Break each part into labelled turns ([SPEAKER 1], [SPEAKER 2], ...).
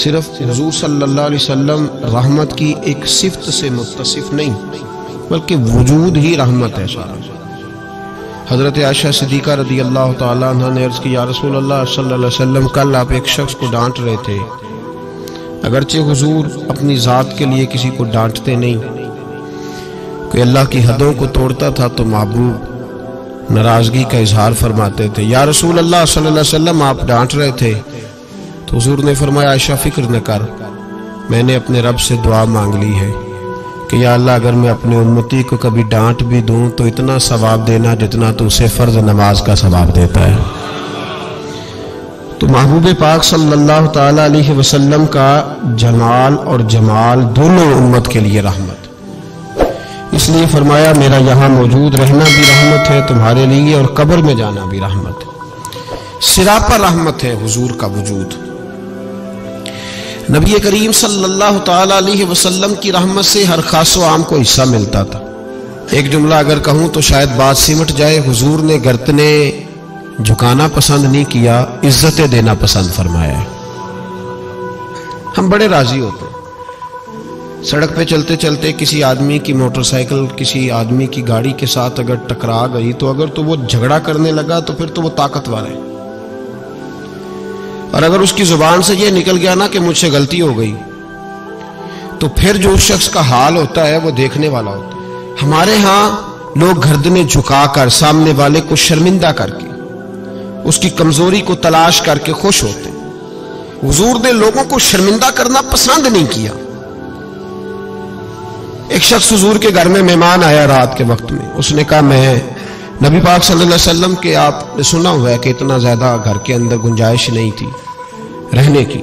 [SPEAKER 1] सिर्फ हुजूर सल्लल्लाहु अलैहि वसल्लम रहमत की एक सिफ्त से मुत्तसिफ नहीं, बल्कि वजूद ही रहमत है सारा। हज़रत आयशा सिद्दीक़ा रदी अल्लाह ताला अन्हा ने अर्ज़ की, या रसूल अल्लाह सल्लल्लाहु अलैहि वसल्लम, कल आप एक शख्स को डांट रहे थे। अगरचे हुजूर अपनी ज़ात के लिए किसी को डांटते नहीं, कोई अल्लाह की हदों को तोड़ता था तो महबूब नाराज़गी का इजहार फरमाते थे। या रसूल अल्लाह सल्लल्लाहु अलैहि वसल्लम, आप डांट रहे थे। तो हुजूर ने फरमाया, आयशा फिक्र न कर, मैंने अपने रब से दुआ मांग ली है कि या अल्लाह, अगर मैं अपने उम्मती को कभी डांट भी दूं तो इतना सवाब देना जितना तो उसे फर्ज नमाज का सवाब देता है। तो महबूब पाक सल्लल्लाहु ताला अलैहि वसल्लम का जमाल और जमाल दोनों उम्मत के लिए रहमत, इसलिए फरमाया मेरा यहाँ मौजूद रहना भी रहमत है तुम्हारे लिए, और कब्र में जाना भी रहमत है। सिरा पर रहमत है हुजूर का वजूद। नबी करीम सल्लल्लाहु ताला अलैहि वसल्लम की रहमत से हर खास व आम को हिस्सा मिलता था। एक जुमला अगर कहूं तो शायद बात सिमट जाए, हुजूर ने गर्दने झुकाना पसंद नहीं किया, इज्जतें देना पसंद फरमाया है। हम बड़े राजी होते हैं, सड़क पे चलते चलते किसी आदमी की मोटरसाइकिल किसी आदमी की गाड़ी के साथ अगर टकरा गई तो अगर तो वो झगड़ा करने लगा तो फिर तो वो ताकतवर है, और अगर उसकी जुबान से ये निकल गया ना कि मुझसे गलती हो गई, तो फिर जो उस शख्स का हाल होता है वो देखने वाला होता है। हमारे यहाँ लोग गर्दनें झुकाकर सामने वाले को शर्मिंदा करके उसकी कमजोरी को तलाश करके खुश होते हैं। हुजूर ने लोगों को शर्मिंदा करना पसंद नहीं किया। एक शख्स हुजूर के घर में मेहमान आया रात के वक्त में, उसने कहा, मैं नबी पाक सल्लल्लाहु अलैहि वसल्लम के, आपने सुना हुआ है कि इतना ज्यादा घर के अंदर गुंजाइश नहीं थी रहने की।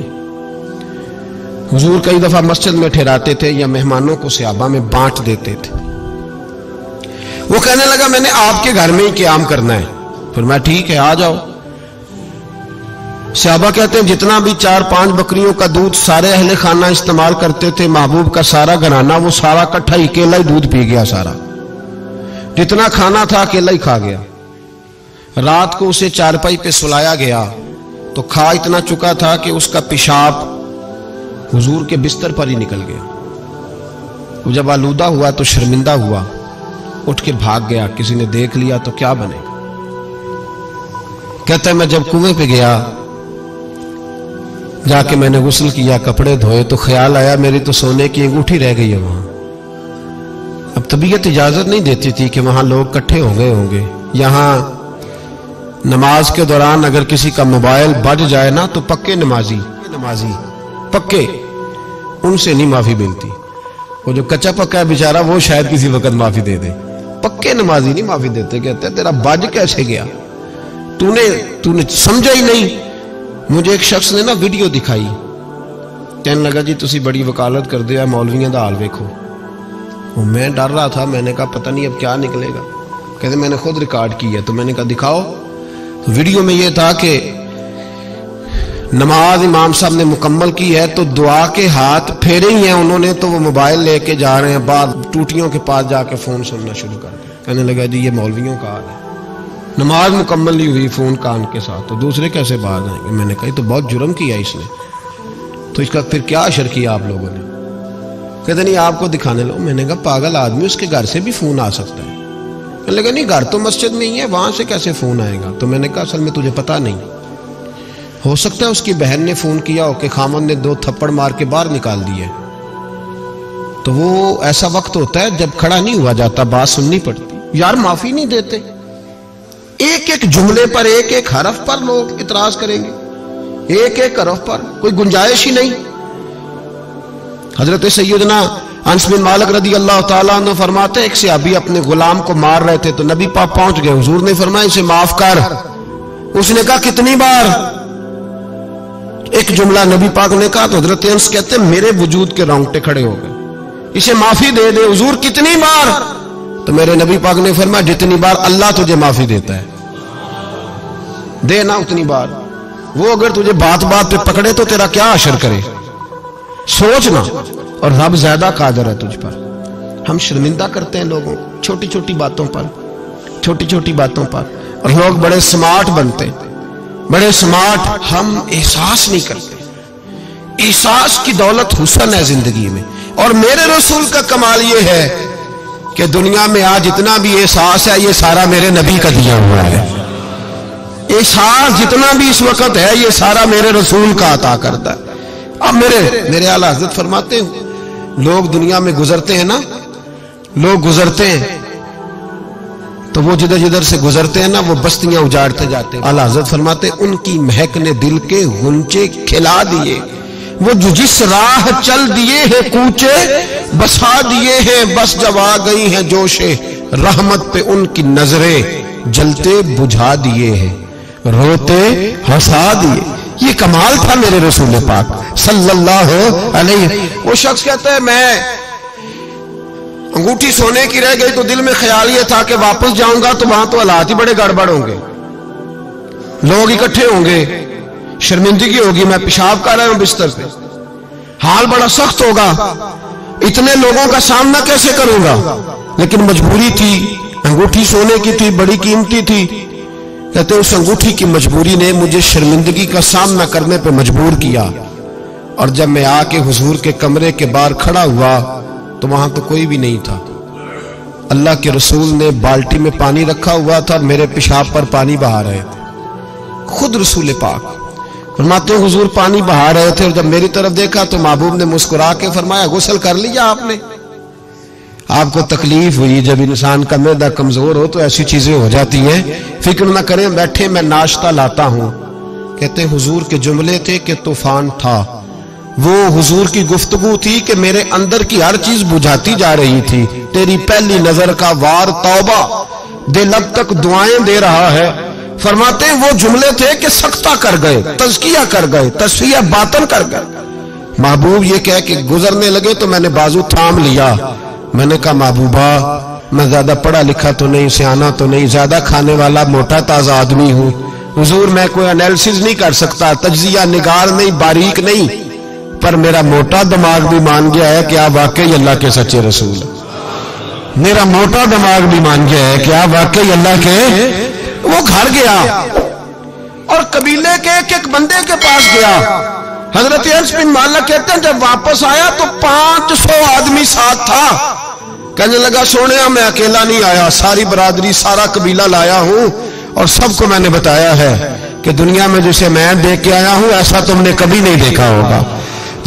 [SPEAKER 1] हुजूर कई दफा मस्जिद में ठहराते थे या मेहमानों को सहाबा में बांट देते थे। वो कहने लगा, मैंने आपके घर में ही क़याम करना है। फिर मैं, ठीक है आ जाओ। सहाबा कहते हैं, जितना भी 4-5 बकरियों का दूध सारे अहले खाना इस्तेमाल करते थे, महबूब का सारा घराना वो सारा इकट्ठा ही अकेला ही दूध पी गया। सारा जितना खाना था अकेला ही खा गया। रात को उसे चारपाई पे सुलाया गया तो खा इतना चुका था कि उसका पेशाब हुजूर के बिस्तर पर ही निकल गया। वो जब आलूदा हुआ तो शर्मिंदा हुआ, उठ के भाग गया। किसी ने देख लिया तो क्या बनेगा। कहता है, मैं जब कुएं पे गया, जाके मैंने गुस्ल किया, कपड़े धोए, तो ख्याल आया मेरी तो सोने की अंगूठी रह गई है वहां। अब तबीयत इजाजत नहीं देती थी कि वहां लोग इकट्ठे हो गए होंगे। यहां नमाज के दौरान अगर किसी का मोबाइल बज जाए ना तो पक्के नमाजी पक्के, उनसे नहीं माफी मिलती। वो जो कच्चा पक्का है बेचारा, वो शायद किसी वक्त माफी दे दे, पक्के नमाजी नहीं माफी देते। कहते हैं, तेरा बज कैसे गया, तूने समझा ही नहीं। मुझे एक शख्स ने ना वीडियो दिखाई, कहने लगा, जी तुसी बड़ी वकालत कर दे, मौलवियां दा हाल वेखो। वो मैं डर रहा था, मैंने कहा पता नहीं अब क्या निकलेगा। कहते मैंने खुद रिकॉर्ड की है। तो मैंने कहा दिखाओ। तो वीडियो में यह था कि नमाज इमाम साहब ने मुकम्मल की है तो दुआ के हाथ फेरे ही हैं उन्होंने, तो वो मोबाइल लेके जा रहे हैं, बाद टूटियों के पास जाके फोन सुनना शुरू कर दिया। कहने लगा, जी ये मौलवियों का हाल है, नमाज मुकम्मल नहीं हुई फोन कान के साथ, तो दूसरे कैसे बाहर आएंगे। मैंने कहा तो बहुत जुर्म किया इसने, तो इसका फिर क्या असर किया आप लोगों ने। कहते नहीं आपको दिखाने लो। मैंने कहा पागल आदमी, उसके घर से भी फोन आ सकता है। कहने लगा नहीं घर तो मस्जिद में ही है, वहां से कैसे फोन आएगा। तो मैंने कहा असल में तुझे पता नहीं, हो सकता है उसकी बहन ने फोन किया हो कि खामन ने 2 थप्पड़ मार के बाहर निकाल दिए। तो वो ऐसा वक्त होता है जब खड़ा नहीं हुआ जाता, बात सुननी पड़ती। यार माफी नहीं देते, एक एक जुमले पर एक एक हरफ पर लोग इतराज करेंगे, एक एक हरफ पर कोई गुंजाइश ही नहीं। हजरत सैयदना अनस बिन मालिक रदी अल्लाह ताला अन्हु फरमाते, एक सहाबी अपने गुलाम को मार रहे थे तो नबी पाक पहुंच गए। हुजूर ने फरमाया इसे माफ कर। उसने कहा कितनी बार। एक जुमला नबी पाक ने कहा तो हजरत अनस कहते मेरे वजूद के रोंगटे खड़े हो गए। इसे माफी दे दे। हुजूर कितनी बार। तो मेरे नबी पाक ने फरमाया जितनी बार अल्लाह तुझे माफी देता है दे ना उतनी बार। वो अगर तुझे बात बात पे पकड़े तो तेरा क्या असर करे, सोचना। और रब ज्यादा कादर है तुझ पर। हम शर्मिंदा करते हैं लोगों को छोटी छोटी बातों पर, छोटी छोटी बातों पर, और लोग बड़े स्मार्ट बनते, बड़े स्मार्ट। हम एहसास नहीं करते, एहसास की दौलत हुस्न है जिंदगी में। और मेरे रसूल का कमाल ये है कि दुनिया में आज जितना भी एहसास है ये सारा मेरे नबी का दिया हुआ है। एहसास जितना भी इस वक्त है ये सारा मेरे रसूल का अता करता है। अब मेरे आला हज़रत फरमाते हैं, लोग दुनिया में गुजरते हैं ना, लोग गुजरते हैं तो वो जिधर जिधर से गुजरते हैं ना वो बस्तियां उजाड़ते जाते हैं। आला हज़रत फरमाते हैं, उनकी महक ने दिल के गुंचे खिला दिए, वो जो जिस राह चल दिए हैं कूचे बसा दिए हैं, बस जब आ गई हैं जोशे रहमत पे उनकी नजरें जलते बुझा दिए हैं, रोते हंसा दिए। ये कमाल था मेरे रसूल पाक सल्लल्लाहु अलैहि। वो शख्स कहता है, मैं अंगूठी सोने की रह गई तो दिल में ख्याल ये था कि वापस जाऊंगा तो वहां तो हालात ही बड़े गड़बड़ होंगे, लोग इकट्ठे होंगे, शर्मिंदगी होगी, मैं पेशाब कर रहा हूं बिस्तर पे, हाल बड़ा सख्त होगा, इतने लोगों का सामना कैसे करूंगा। लेकिन मजबूरी थी, अंगूठी सोने की थी, बड़ी कीमती थी। कहते उस अंगूठी की मजबूरी ने मुझे शर्मिंदगी का सामना करने पर मजबूर किया। और जब मैं आके हुजूर के कमरे के बाहर खड़ा हुआ तो वहां तो कोई भी नहीं था। अल्लाह के रसूल ने बाल्टी में पानी रखा हुआ था, मेरे पेशाब पर पानी बहा रहे थे। खुद रसूल पाक फरमाते हैं, हुजूर पानी बहा रहे थे और जब मेरी तरफ देखा तो महबूब ने मुस्कुरा के फरमाया, गुस्ल कर लिया आपने? आपको तकलीफ हुई, जब इंसान का मैदा कमजोर हो तो ऐसी चीजें हो जाती हैं, फिक्र ना करें, बैठे मैं नाश्ता लाता हूं। कहते हुजूर के जुमले थे कि तूफान था, वो हुजूर की गुफ्तगू थी कि मेरे अंदर की हर चीज बुझाती जा रही थी। तेरी पहली नजर का वार तौबा, दिल अब तक दुआएं दे रहा है। फरमाते हैं वो जुमले थे कि सख्ता कर गए, तज़किया कर गए, तस्फिया बातन कर गए। महबूब ये कह के गुजरने लगे तो मैंने बाजू थाम लिया। मैंने कहा, महबूबा मैं ज्यादा पढ़ा लिखा तो नहीं, सियाना तो नहीं, ज्यादा खाने वाला मोटा ताजा आदमी हूं। हुजूर मैं कोई एनालिसिस नहीं कर सकता, तज्जिया निगार नहीं, बारीक नहीं, पर मेरा मोटा दिमाग भी मान गया है कि आप वाकई अल्लाह के सच्चे रसूल हैं। मेरा मोटा दिमाग भी मान गया है कि आप वाकई अल्लाह के। वो घर गया और कबीले के एक बंदे के पास गया। हजरत अनस बिन मालिक कहते हैं, जब वापस आया तो 500 आदमी साथ था। कहने लगा, सोने मैं अकेला नहीं आया, सारी बरादरी सारा कबीला लाया हूं और सबको मैंने बताया है कि दुनिया में जिसे मैं देख के आया हूं ऐसा तुमने कभी नहीं देखा होगा,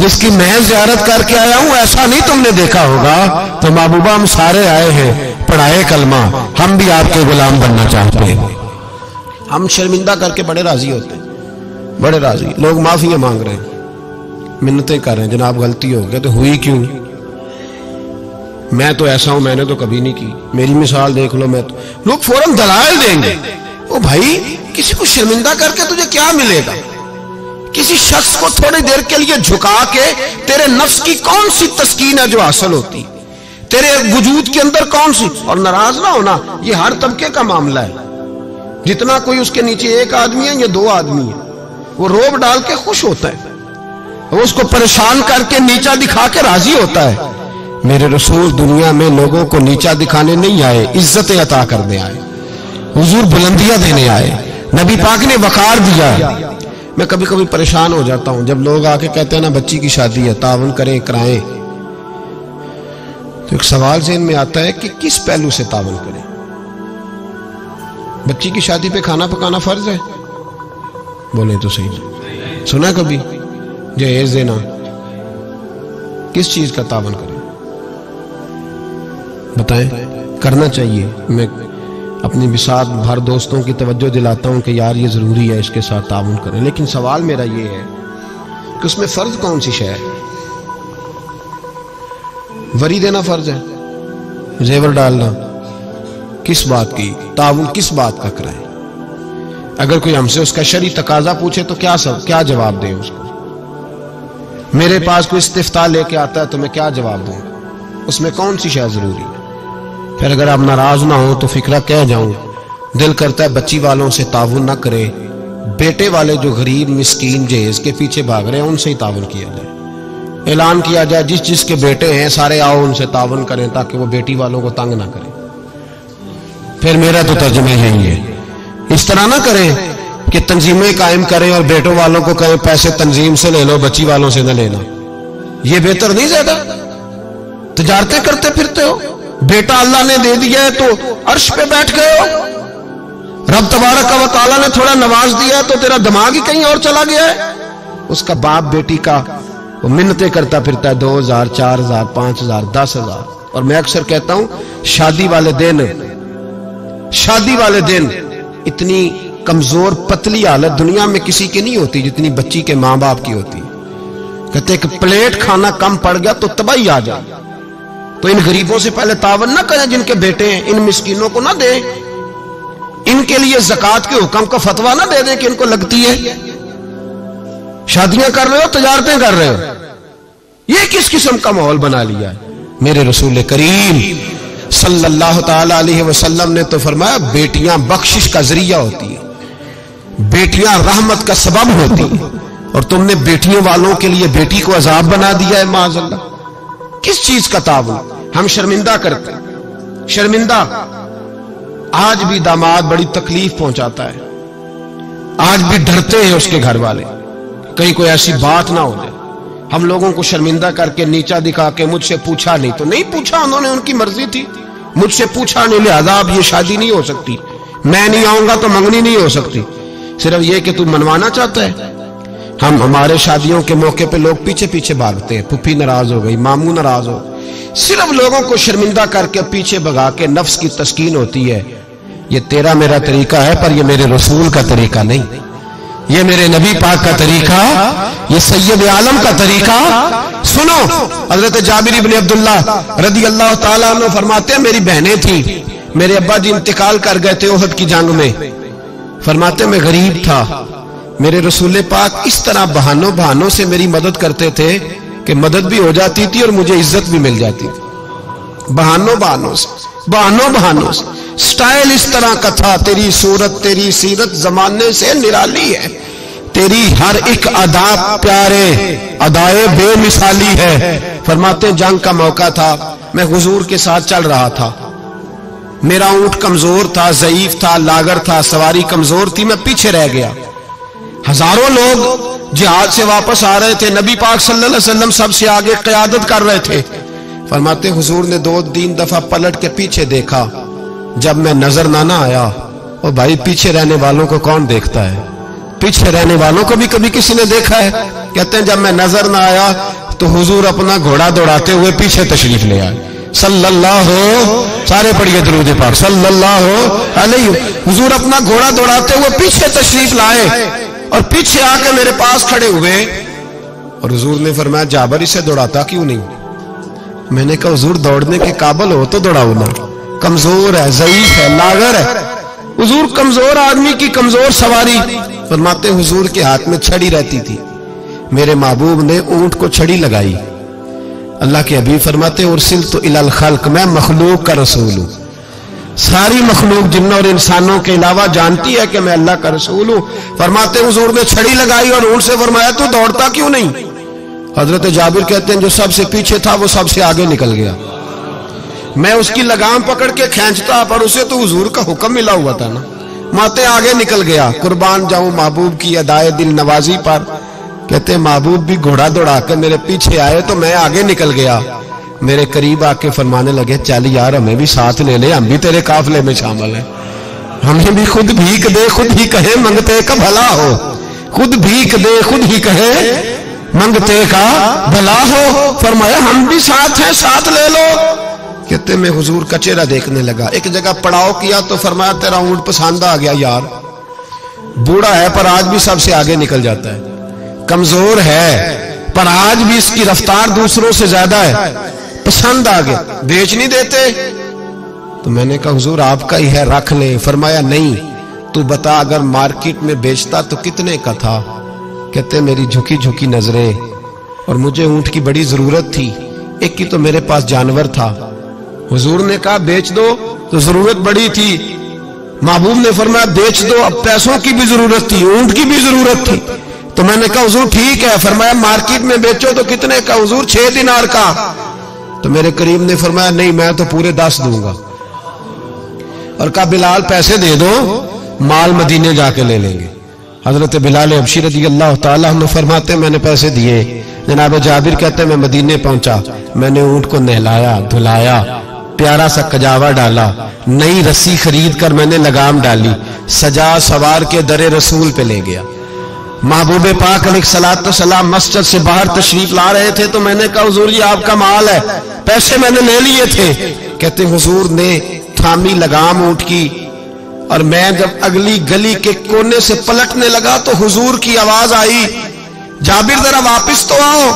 [SPEAKER 1] जिसकी मैं ज़ियारत करके आया हूं ऐसा नहीं तुमने देखा होगा। तो महबूबा हम सारे आए हैं पढ़ाए कलमा, हम भी आपके गुलाम बनना चाहते हैं। हम शर्मिंदा करके बड़े राजी होते हैं, बड़े राजी। लोग माफियां मांग रहे हैं, मिन्नतें कर रहे हैं, जनाब गलती हो गई। तो हुई क्यों? मैं तो ऐसा हूं, मैंने तो कभी नहीं की, मेरी मिसाल देख लो। मैं तो, लोग फौरन दलाल देंगे। ओ भाई, किसी को शर्मिंदा करके तुझे क्या मिलेगा? किसी शख्स को थोड़ी देर के लिए झुका के तेरे नफ्स की कौन सी तस्कीन है जो हासिल होती, तेरे वजूद के अंदर कौन सी? और नाराज ना होना, ये हर तबके का मामला है। जितना कोई उसके नीचे एक आदमी है या 2 आदमी है, वो रोब डाल के खुश होता है, वो उसको परेशान करके नीचा दिखा के राजी होता है। मेरे रसूल दुनिया में लोगों को नीचा दिखाने नहीं आए, इज्जतें अता करने आए, हुजूर बुलंदियां देने आए, नबी पाक ने वकार दिया। मैं कभी कभी परेशान हो जाता हूं जब लोग आके कहते हैं ना, बच्ची की शादी है, तावन करें कराएं, तो एक सवाल ज़हन में आता है कि किस पहलू से तावन करें। बच्ची की शादी पे खाना पकाना फर्ज है? बोले तो सही। सुना कभी जहेज देना? किस चीज का तावन करें बताएं? करना चाहिए। मैं अपनी बिसात भर दोस्तों की तवज्जो दिलाता हूं कि यार ये जरूरी है, इसके साथ तावन करें। लेकिन सवाल मेरा ये है कि उसमें फर्ज कौन सी शय है? वरी देना फर्ज है, जेवर डालना किस बात की, ताउन किस बात का कराए? अगर कोई हमसे उसका शरई तकाजा पूछे तो क्या जवाब दें उसको? मेरे पास कोई इस्तिफ्ता लेके आता है तो मैं क्या जवाब दूंगा? उसमें कौन सी शय जरूरी है? फिर अगर आप नाराज ना हो तो फिक्रा कह जाऊं, दिल करता है बच्ची वालों से ताउन ना करे, बेटे वाले जो गरीब मिस्कीन जहेज के पीछे भाग रहे हैं उनसे ही ताउन किया जाए। ऐलान किया जाए जिस जिसके बेटे हैं सारे आओ उनसे ताउन करें ताकि वो बेटी वालों को तंग ना करें। फिर मेरा तो तर्जुमा यही है, इस तरह ना करें कि तंजीमें कायम करें और बेटों वालों को कहें पैसे तंजीम से ले लो, बच्ची वालों से न लेना। ये बेहतर नहीं? ज्यादा तजारतें करते फिरते हो। बेटा अल्लाह ने दे दिया है तो अर्श पे बैठ गए हो। रब तबारक व तआला ने थोड़ा नवाज दिया है तो तेरा दिमाग ही कहीं और चला गया है। उसका बाप बेटी का वो मिन्नतें करता फिरता है, 2000, 4000, 5000, 10,000। और मैं अक्सर कहता हूं शादी वाले दिन इतनी कमजोर पतली हालत दुनिया में किसी की नहीं होती जितनी बच्ची के मां बाप की होती। कहते एक प्लेट खाना कम पड़ गया तो तबाही आ जाए। तो इन गरीबों से पहले तावन ना करें जिनके बेटे हैं, इन मिस्कीनों को ना दें, इनके लिए ज़कात के हुक्म का फतवा ना दे दें कि इनको लगती है। शादियां कर रहे हो, तजारतें कर रहे हो, ये किस किस्म का माहौल बना लिया है। मेरे रसूल करीम सल्लल्लाहु ताला अलैहि वसल्लम ने तो फरमाया बेटियां बख्शिश का जरिया होती है, बेटियां रहमत का सबब होती है, और तुमने बेटियों वालों के लिए बेटी को अजाब बना दिया है। माज़अल्लाह किस चीज का ताबून? हम शर्मिंदा करते हैं, शर्मिंदा। आज भी दामाद बड़ी तकलीफ पहुंचाता है, आज भी डरते हैं उसके घर वाले कहीं कोई ऐसी बात ना हो जाए। हम लोगों को शर्मिंदा करके नीचा दिखा के मुझसे पूछा नहीं तो नहीं पूछा, उन्होंने उनकी मर्जी थी, मुझसे पूछा नहीं लिहाजा अब ये शादी नहीं हो सकती, मैं नहीं आऊंगा तो मंगनी नहीं हो सकती। सिर्फ ये कि तू मनवाना चाहता है। हमारे शादियों के मौके पे लोग पीछे पीछे भागते हैं, फूफी नाराज हो गई, मामू नाराज हो, सिर्फ लोगों को शर्मिंदा करके पीछे भगा के नफ्स की तस्कीन होती है। ये तेरा मेरा तरीका है पर ये मेरे रसूल का तरीका नहीं, ये मेरे नबी पाक का तरीका, ये सैयद आलम का तरीका। सुनो, हजरत जाबिर इब्न अब्दुल्लाह रदी अल्लाह ताला अन्हु फरमाते हैं मेरी बहनें थी, मेरे अब्बा जी इंतकाल कर गए थे ओहद की जंग में। फरमाते मैं गरीब था, मेरे रसूल पाक इस तरह बहानों से मेरी मदद करते थे कि मदद भी हो जाती थी और मुझे इज्जत भी मिल जाती थी। बहानों से स्टाइल इस तरह का था। तेरी सूरत तेरी सीरत जमाने से निराली है, तेरी हर एक अदा प्यारे अदाए बेमिसाली है। फरमाते जंग का मौका था, मैं हुजूर के साथ चल रहा था, मेरा ऊंट कमजोर था, ज़ईफ था, लागर था, सवारी कमजोर थी, मैं पीछे रह गया। हजारों लोग जिहाद से वापस आ रहे थे, नबी पाक सल्लल्लाहु अलैहि वसल्लम सबसे आगे क़यादत कर रहे थे। फरमाते हुजूर ने 2-3 दफा पलट के पीछे देखा, जब मैं नजर ना आया। और भाई पीछे रहने वालों को कौन देखता है? पीछे रहने वालों को भी कभी किसी ने देखा है? कहते हैं जब मैं नजर ना आया तो हुजूर अपना घोड़ा दौड़ाते हुए पीछे तशरीफ ले आए। सल्लल्लाहु, सारे पढ़िए दुरूद पाक, सल्लल्लाहु अलैहि। हुजूर अपना घोड़ा दौड़ाते हुए पीछे तशरीफ लाए और पीछे आके मेरे पास खड़े हुए। और हुजूर ने फरमाया जाबर इसे दौड़ाता क्यों नहीं? मैंने कहा हुजूर दौड़ने के काबिल हो तो दौड़ाओ ना, कमजोर है, ज़ईफ है, लागर है। हुजूर कमजोर आदमी की कमजोर सवारी। फरमाते हुजूर के हाथ में छड़ी रहती थी, मेरे महबूब ने ऊंट को छड़ी लगाई। अल्लाह के हबीब फरमाते उरसिल तो इलल खल्क, मैं मखलूक का रसूल हूं। सारी मखलूक जिन्नों और इंसानों के अलावा जानती है कि मैं अल्लाह का रसूल हूं। फरमाते हुजूर ने छड़ी लगाई और ऊंट से फरमाया तू दौड़ता क्यों नहीं? हजरत जाबिर कहते हैं जो सबसे पीछे था वो सबसे आगे निकल गया। मैं उसकी लगाम पकड़ के खींचता पर उसे तो हुजूर का हुक्म मिला हुआ था ना, माते आगे निकल गया। कुर्बान जाऊं महबूब की अदाए दिल नवाजी पर। कहते महबूब भी घोड़ा दौड़ा कर मेरे पीछे आए तो मैं आगे निकल गया। मेरे करीब आके फरमाने लगे चल यार हमें भी साथ ले ले, हम भी तेरे काफिले में शामिल हैं, हमें भी खुद भीख दे खुद ही कहे मंगते का भला हो, खुद भीख दे खुद ही कहे मंगते का भला हो। फरमाया हम भी साथ हैं, साथ ले लो। कहते मैं हुजूर का चेहरा देखने लगा, एक जगह पड़ाव किया तो फरमाया तेरा ऊंट पसंद आ गया यार, बूढ़ा है पर आज भी सबसे आगे निकल जाता है, कमजोर है पर आज भी इसकी रफ्तार दूसरों से ज्यादा है, पसंद आ गया, बेच नहीं देते। तो मैंने कहा हुजूर आपका ही है, रख ले। फरमाया नहीं, तू बता अगर मार्केट में बेचता तो कितने का था? कहते मेरी झुकी झुकी नजरें और मुझे ऊंट की बड़ी जरूरत थी, एक की तो मेरे पास जानवर था। हुजूर ने कहा बेच दो, तो जरूरत बड़ी थी। महबूब ने फरमाया बेच दो, अब पैसों की भी जरूरत थी, ऊंट की भी जरूरत थी। तो मैंने कहा हुजूर ठीक है। फरमाया मार्केट में बेचो तो कितने का? हुजूर 6 दिनार का। तो मेरे करीब ने फरमाया नहीं मैं तो पूरे 10 दूंगा। और कहा बिलाल पैसे दे दो, माल मदीने जाके ले लेंगे। हजरत बिलाल हबशी रज़ी अल्लाह ताला अन्हु फरमाते मैंने पैसे दिए। जनाब जाबिर कहते मैं मदीने पहुंचा, मैंने ऊंट को नहलाया धुलाया, प्यारा सा कजावा डाला, नई रस्सी खरीद कर मैंने लगाम डाली, सजा सवार के दरे रसूल पे ले गया। महबूब पाक अलैहिस्सलाम मस्जिद से बाहर तशरीफ ला रहे थे तो मैंने कहा हुजूर ये आपका माल है, पैसे मैंने ले लिए थे। कहते हुजूर ने थामी लगाम ऊंट की, और मैं जब अगली गली के कोने से पलटने लगा तो हुजूर की आवाज आई, जाबिर जरा वापस तो आओ।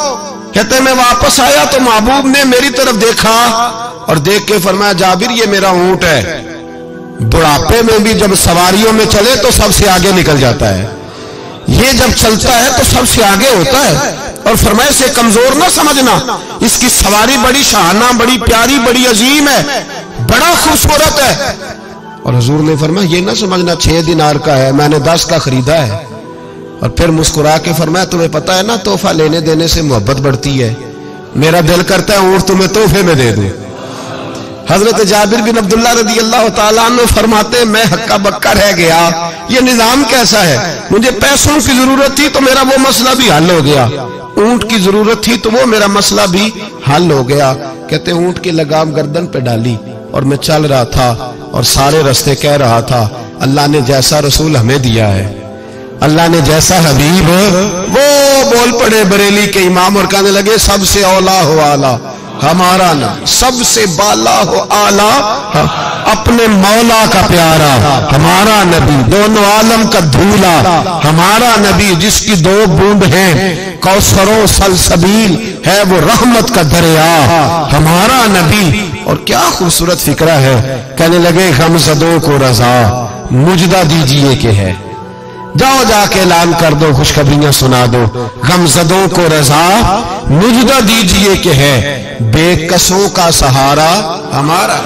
[SPEAKER 1] कहते मैं वापस आया तो महबूब ने मेरी तरफ देखा और देख के फरमाया जाबिर ये मेरा ऊंट है, बुढ़ापे में भी जब सवारियों में चले तो सबसे आगे निकल जाता है, ये जब चलता है तो सबसे आगे होता है। और फरमाया से कमजोर ना समझना, इसकी सवारी बड़ी शाहाना, बड़ी प्यारी, बड़ी अजीम है, बड़ा खूबसूरत है। और हुजूर ने फरमाया ये ना समझना 6 दिनार का है, मैंने 10 का खरीदा है। और फिर मुस्कुरा के फरमाया तुम्हें पता है ना तोहफा लेने देने से मोहब्बत बढ़ती है, मेरा दिल करता है ऊंट तुम्हें तोहफे में दे दूं। हजरत जाबिर बिन अब्दुल्लाह रज़ी अल्लाह ताला अन्हु फरमाते मैं हक्का बक्का रह गया, ये निजाम कैसा है, मुझे पैसों की जरूरत थी तो मेरा वो मसला भी हल हो गया, ऊंट की जरूरत थी तो वो मेरा मसला भी हल हो गया। कहते ऊंट की लगाम गर्दन पे डाली और मैं चल रहा था और सारे रास्ते कह रहा था अल्लाह ने जैसा रसूल हमें दिया है, अल्लाह ने जैसा हबीब वो बोल पड़े बरेली के इमाम और कहने लगे सबसे औला हो आला हमारा नबी, सबसे बाला हो आला अपने मौला का प्यारा हमारा नबी, दोनों आलम का धूला हमारा नबी, जिसकी 2 बूंद हैं कौसरो सलसबील है वो रहमत का दरिया हमारा नबी। और क्या खूबसूरत फिक्रा है, कहने लगे गमज़दों को रजा मुजदा दीजिए के है, जाओ जाके ऐलान कर दो, खुशखबरियां सुना दो, गमज़दों को रजा मुजदा दीजिए कि है बेकसों का सहारा हमारा।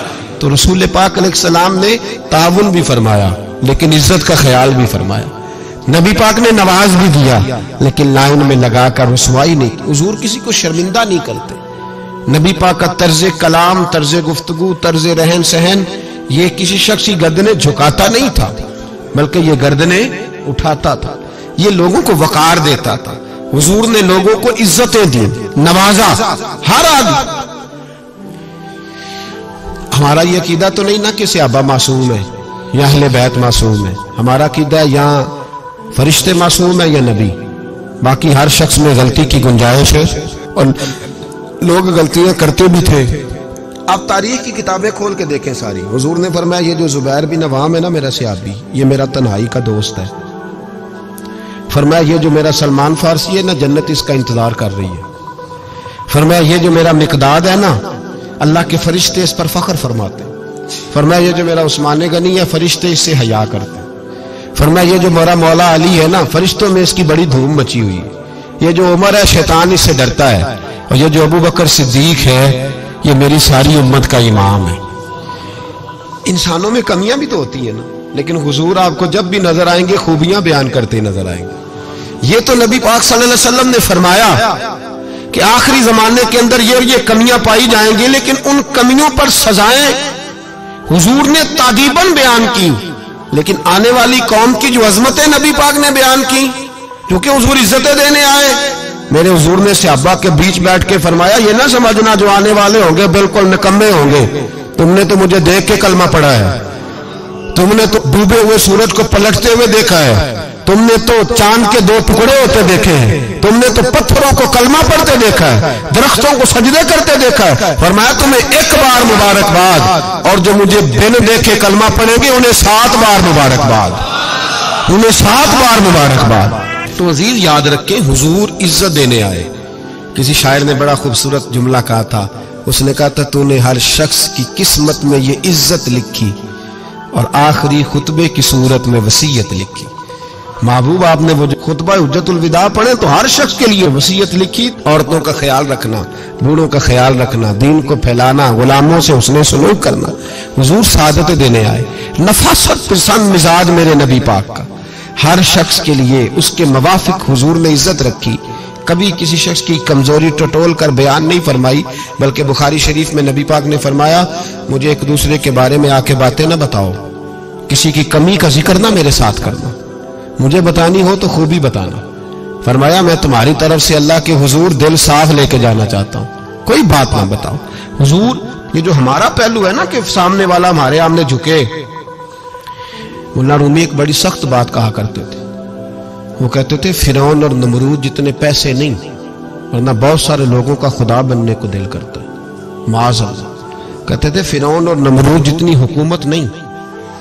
[SPEAKER 1] तो रसूल पाक अलैहिस्सलाम ने ताउन भी फरमाया लेकिन इज्जत का ख्याल भी फरमाया, नबी पाक ने नवाज भी दिया लेकिन लाइन में लगाकर रुसवाई नहीं की। हुजूर किसी को शर्मिंदा नहीं करते, नबी पाक का तर्ज कलाम, तर्ज गुफ्तगू, तर्ज रहन सहन ये किसी शख्स की गर्दनें झुकाता नहीं था बल्कि ये गर्दनें उठाता था, ये लोगों को वकार देता था। हुजूर ने लोगों को इज्जतें दी, नवाजा हर आदमी। हमारा ये अकीदा तो नहीं ना कि सहाबा मासूम है या अहले बैत मासूम है, हमारा अकीदा है यहाँ फरिश्ते मासूम है या नबी, बाकी हर शख्स में गलती की गुंजाइश है और लोग गलतियां करते भी थे। आप तारीख की किताबें खोल के देखें सारी, हुजूर ने फरमाया ये जो जुबैर बिन अवाम है ना मेरा सहाबी, ये मेरा तन्हाई का दोस्त है। फरमाया ये जो मेरा सलमान फारसी है ना जन्नत इसका इंतजार कर रही है। फरमाया ये जो मेरा मिकदाद है ना अल्लाह के फरिश्ते इस पर फख्र फरमाते। फरमाया ये जो मेरा उस्मान गनी है फरिश्ते इससे हया करते। फरमाया ये जो मेरा मौला अली है ना फरिश्तों में इसकी बड़ी धूम मची हुई है। ये जो उमर है शैतान इससे डरता है, और ये जो अबू बकर सिद्दीक है ये मेरी सारी उम्मत का इमाम है। इंसानों में कमियां भी तो होती है ना, लेकिन हुजूर आपको जब भी नजर आएंगे खूबियां बयान करते नजर आएंगे। ये तो नबी पाक सल्लल्लाहु अलैहि वसल्लम ने फरमाया कि आखिरी जमाने के अंदर ये कमियां पाई जाएंगी, लेकिन उन कमियों पर सजाएं हुजूर ने तादीबन बयान की, लेकिन आने वाली कौम की जो अजमतें नबी पाक ने बयान की, क्योंकि हुजूर इज्जतें देने आए। मेरे हुजूर ने सहाबा के बीच बैठ के फरमाया ये ना समझना जो आने वाले होंगे बिल्कुल निकम्मे होंगे, तुमने तो मुझे देख के कलमा पढ़ा है, तुमने तो डूबे हुए सूरज को पलटते हुए देखा है, तुमने तो चांद के 2 टुकड़े होते देखे हैं, तुमने तो पत्थरों को कलमा पढ़ते देखा है, दरख्तों को सजदे करते देखा है। फरमाया तुम्हें 1 बार मुबारकबाद, और जो मुझे बिन देखे कलमा पढ़ेंगे उन्हें 7 बार मुबारकबाद, उन्हें 7 बार मुबारकबाद। तो अजीज याद रखें हुजूर इज्जत देने आए। किसी शायर ने बड़ा खूबसूरत जुमला कहा था, उसने कहा था तूने हर शख्स की किस्मत में ये इज्जत लिखी और आखिरी खुतबे की सूरत में वसीयत लिखी। महबूब आपने वो जो खुतबा हुज्जतुल विदा पढ़े तो हर शख्स के लिए वसीयत लिखी, औरतों का ख्याल रखना, बूढ़ों का ख्याल रखना, दीन को फैलाना, गुलामों से उसने सलूक करना। हुजूर सादत देने आए। नफासत पसंद मिजाज मेरे नबी पाक का, हर शख्स के लिए उसके मवाफिक हुजूर ने इज्जत रखी। कभी किसी शख्स की कमजोरी टटोल कर बयान नहीं फरमाई, बल्कि बुखारी शरीफ में नबी पाक ने फरमाया मुझे एक दूसरे के बारे में आके बातें ना बताओ, किसी की कमी का जिक्र ना मेरे साथ करना। मुझे बतानी हो तो खूबी बताना। फरमाया मैं तुम्हारी तरफ से अल्लाह के हुजूर दिल साफ लेके जाना चाहता हूं, कोई बात ना बताओ। हुजूर ये जो हमारा पहलू है ना कि सामने वाला हमारे आमने झुके। मुल्ला रूमी एक बड़ी सख्त बात कहा करते थे। वो कहते थे फिरौन और नमरूद जितने पैसे नहीं, वरना बहुत सारे लोगों का खुदा बनने को दिल करता है। माज़अल्लाह कहते थे फिरौन और नमरूद जितनी हुकूमत नहीं,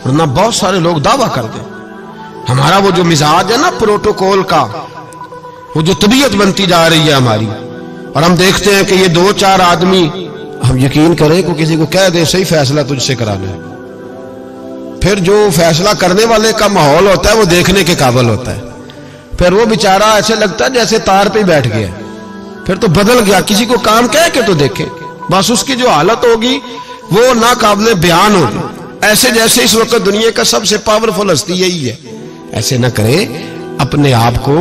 [SPEAKER 1] वरना बहुत सारे लोग दावा करते। हमारा वो जो मिजाज है ना प्रोटोकॉल का, वो जो तबीयत बनती जा रही है हमारी, और हम देखते हैं कि ये 2-4 आदमी, हम यकीन करें को किसी को कह दे सही फैसला तुझसे कराना है, फिर जो फैसला करने वाले का माहौल होता है वो देखने के काबिल होता है। फिर वो बेचारा ऐसे लगता है जैसे तार पे बैठ गया, फिर तो बदल गया। किसी को काम कह के तो देखे, बस उसकी जो हालत होगी वो ना काबिल बयान होगी, ऐसे जैसे इस वक्त दुनिया का सबसे पावरफुल हस्ती यही है। ऐसे ना करें अपने आप को।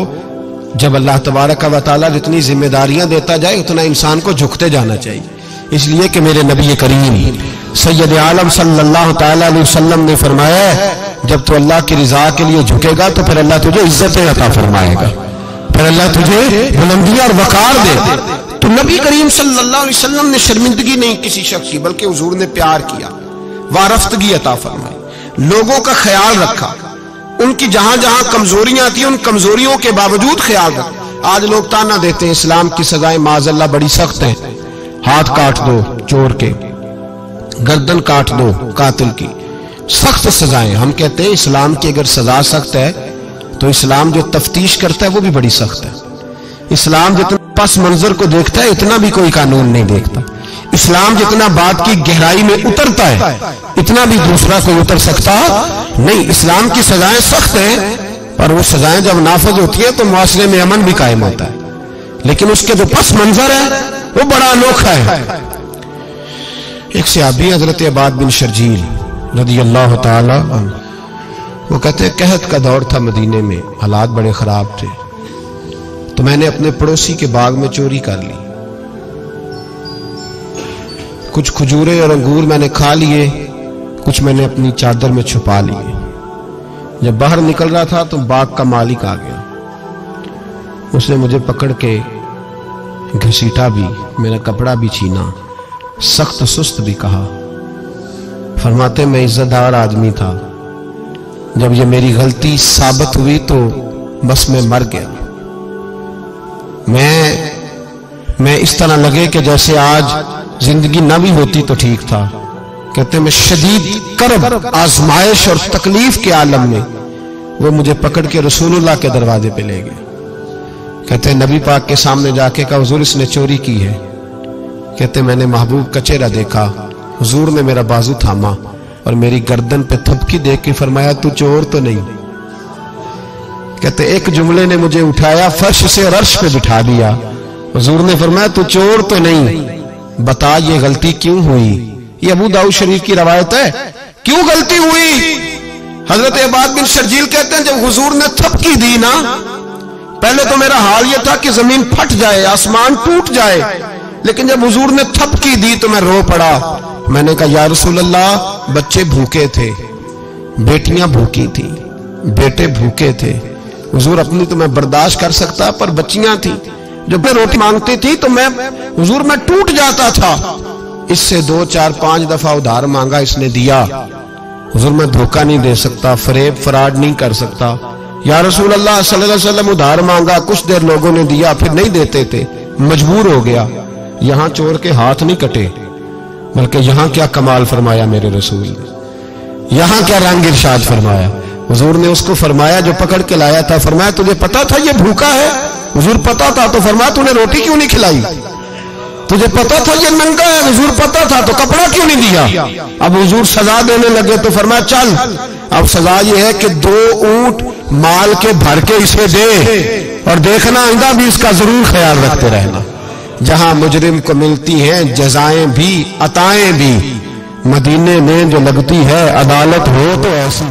[SPEAKER 1] जब अल्लाह तबारक व तआला जितनी जिम्मेदारियां देता जाए उतना इंसान को झुकते जाना चाहिए। इसलिए कि मेरे नबी करीम सैयद आलम सल्लल्लाहु तआला अलैहि वसल्लम ने फरमाया, जब तू अल्लाह की रिजा के लिए झुकेगा तो फिर अल्लाह तुझे इज्जतें अता फरमाएगा, फिर अल्लाह तुझे बुलंदियां और वकार दे। तो नबी करीम सल्लल्लाहु अलैहि वसल्लम ने शर्मिंदगी नहीं किसी शख्स की, बल्कि हुजूर ने प्यार किया, वारफ्तगी अता फरमाई, लोगों का ख्याल रखा, उनकी जहां जहां कमजोरियां थी उन कमजोरियों के बावजूद ख्याल रखा। आज लोग ताना देते हैं इस्लाम की सजाएं माज़अल्लाह बड़ी सख्त हैं, हाथ काट दो चोर के, गर्दन काट दो कातिल की, सख्त सजाएं। हम कहते हैं इस्लाम की अगर सजा सख्त है तो इस्लाम जो तफ्तीश करता है वो भी बड़ी सख्त है। इस्लाम जितना पस मंजर को देखता है इतना भी कोई कानून नहीं देखता। इस्लाम जितना बात की गहराई में उतरता है इतना भी दूसरा कोई उतर सकता नहीं। इस्लाम की सजाएं सख्त हैं, पर वो सजाएं जब नाफज होती है तो मुआशरे में अमन भी कायम होता है, लेकिन उसके जो पस मंजर है वो बड़ा अनोखा है। एक सहाबी हजरत अबाद बिन शर्जील रदियल्लाहु ताला अन्हु, वो कहते हैं कहत का दौर था मदीने में, हालात बड़े खराब थे, तो मैंने अपने पड़ोसी के बाग में चोरी कर ली। कुछ खजूरे और अंगूर मैंने खा लिए, कुछ मैंने अपनी चादर में छुपा लिए। जब बाहर निकल रहा था तो बाग का मालिक आ गया, उसने मुझे पकड़ के घसीटा भी, मेरा कपड़ा भी छीना, सख्त सुस्त भी कहा। फरमाते मैं इज्जतदार आदमी था, जब ये मेरी गलती साबित हुई तो बस मैं मर गया। मैं इस तरह लगे कि जैसे आज जिंदगी ना भी होती तो ठीक था। कहते मैं शदीद करब, आजमाइश और तकलीफ के आलम में वो मुझे पकड़ के रसूलुल्लाह के दरवाजे पे ले गए। कहते नबी पाक के सामने जाके कहा हुजूर इसने चोरी की है। कहते मैंने महबूब का चेहरा देखा, हुजूर ने मेरा बाजू थामा और मेरी गर्दन पे थपकी दे के फरमाया तू चोर तो नहीं। कहते एक जुमले ने मुझे उठाया, फर्श से और अर्श पे बिठा दिया। हुजूर ने फरमाया तू चोर तो नहीं, बता ये गलती क्यों हुई। ये अबू दाऊद शरीफ की रवायत है। क्यों गलती हुई? हजरत अबाद बिन शर्जील कहते हैं जब हुजूर ने थपकी दी ना, पहले तो मेरा हाल यह था कि जमीन फट जाए, आसमान टूट जाए, लेकिन जब हुजूर ने थपकी दी तो मैं रो पड़ा। मैंने कहा या रसूल अल्लाह बच्चे भूखे थे, बेटियां भूखी थी, बेटे भूखे थे। हुजूर अपनी तो मैं बर्दाश्त कर सकता, पर बच्चियां थी, जब मैं रोटी मांगती थी तो मैं हुजूर मैं टूट जाता था। इससे 2, 4, 5 दफा उधार मांगा, इसने दिया। हुजूर मैं धोखा नहीं दे सकता, फरेब फराड नहीं कर सकता। या रसूल अल्लाह सल्लल्लाहु अलैहि वसल्लम उधार मांगा, कुछ देर लोगों ने दिया, फिर नहीं देते थे, मजबूर हो गया। यहां चोर के हाथ नहीं कटे, बल्कि यहां क्या कमाल फरमाया मेरे रसूल ने, यहां क्या रंग इरशाद फरमाया। हुजूर ने उसको फरमाया जो पकड़ के लाया था, फरमाया तुझे पता था ये भूखा है? हुजूर पता था। तो फरमाया तूने रोटी क्यों नहीं खिलाई? तुझे पता था ये नंगा है? हुजूर पता था। तो कपड़ा क्यों नहीं दिया? अब हुजूर सजा देने लगे तो फरमाया चल अब सजा ये है कि 2 ऊंट माल के भर के इसे दे, और देखना आइंदा भी इसका जरूर ख्याल रखते रहना। जहां मुजरिम को मिलती हैं जजाएं भी अताएं भी, मदीने में जो लगती है अदालत हो तो ऐसी